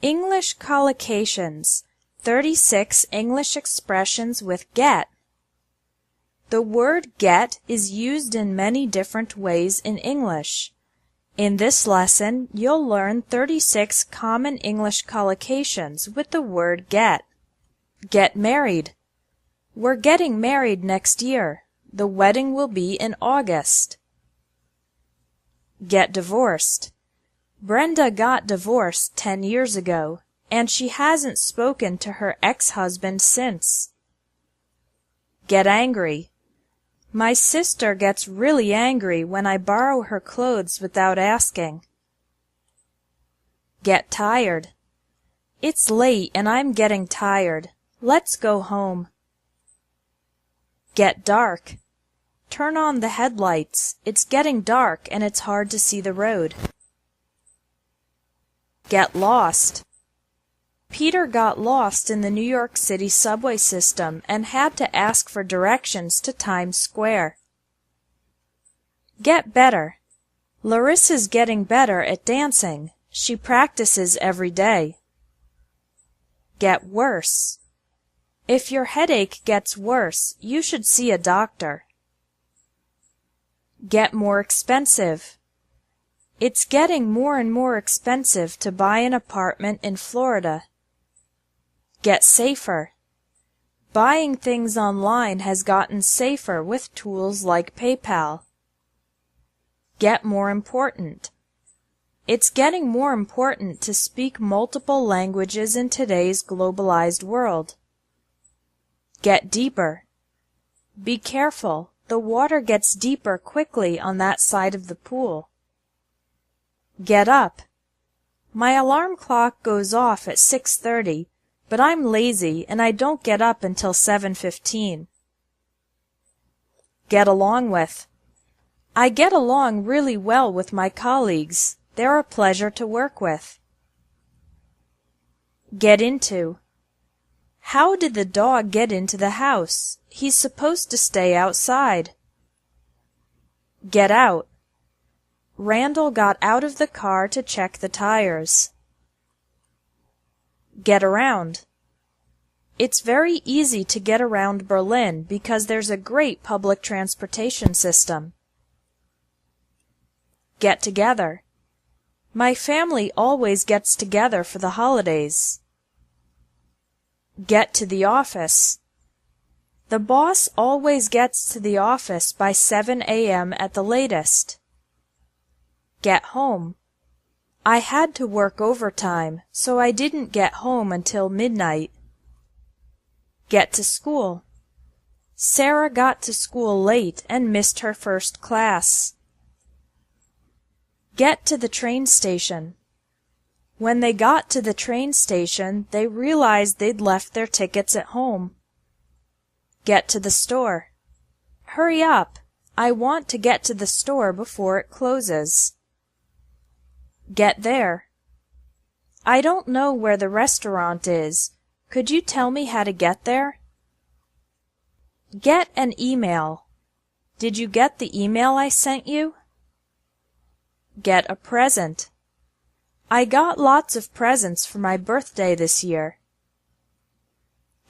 English collocations, 36 English expressions with get. The word get is used in many different ways in English. In this lesson, you'll learn 36 common English collocations with the word get. Get married. We're getting married next year. The wedding will be in August. Get divorced. Brenda got divorced 10 years ago, and she hasn't spoken to her ex-husband since. Get angry. My sister gets really angry when I borrow her clothes without asking. Get tired. It's late and I'm getting tired. Let's go home. Get dark. Turn on the headlights. It's getting dark and it's hard to see the road. Get lost. Peter got lost in the New York City subway system and had to ask for directions to Times Square. Get better. Larissa's getting better at dancing. She practices every day. Get worse. If your headache gets worse, you should see a doctor. Get more expensive. It's getting more and more expensive to buy an apartment in Florida. Get safer. Buying things online has gotten safer with tools like PayPal. Get more important. It's getting more important to speak multiple languages in today's globalized world. Get deeper. Be careful. The water gets deeper quickly on that side of the pool. Get up. My alarm clock goes off at 6:30, but I'm lazy and I don't get up until 7:15. Get along with. I get along really well with my colleagues. They're a pleasure to work with. Get into. How did the dog get into the house? He's supposed to stay outside. Get out. Randall got out of the car to check the tires. Get around. It's very easy to get around Berlin because there's a great public transportation system. Get together. My family always gets together for the holidays. Get to the office. The boss always gets to the office by 7 a.m. at the latest. Get home. I had to work overtime, so I didn't get home until midnight. Get to school. Sarah got to school late and missed her first class. Get to the train station. When they got to the train station, they realized they'd left their tickets at home. Get to the store. Hurry up. I want to get to the store before it closes. Get there. I don't know where the restaurant is. Could you tell me how to get there? Get an email. Did you get the email I sent you? Get a present. I got lots of presents for my birthday this year.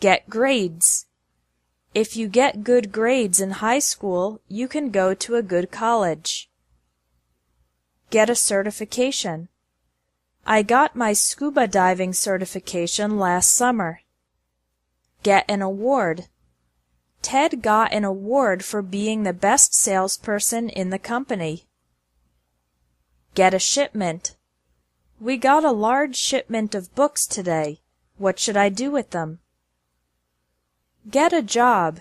Get grades. If you get good grades in high school, you can go to a good college. Get a certification. I got my scuba diving certification last summer. Get an award. Ted got an award for being the best salesperson in the company. Get a shipment. We got a large shipment of books today. What should I do with them? Get a job.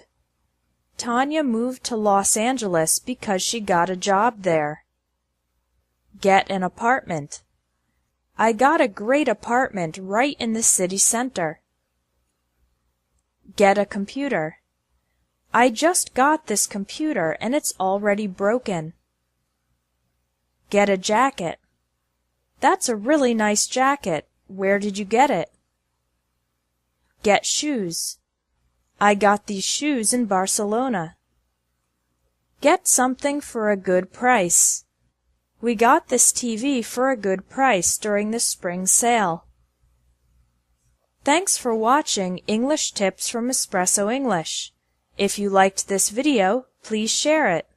Tanya moved to Los Angeles because she got a job there. Get an apartment. I got a great apartment right in the city center. Get a computer. I just got this computer and it's already broken. Get a jacket. That's a really nice jacket. Where did you get it? Get shoes. I got these shoes in Barcelona. Get something for a good price. We got this TV for a good price during the spring sale. Thanks for watching English Tips from Espresso English. If you liked this video, please share it.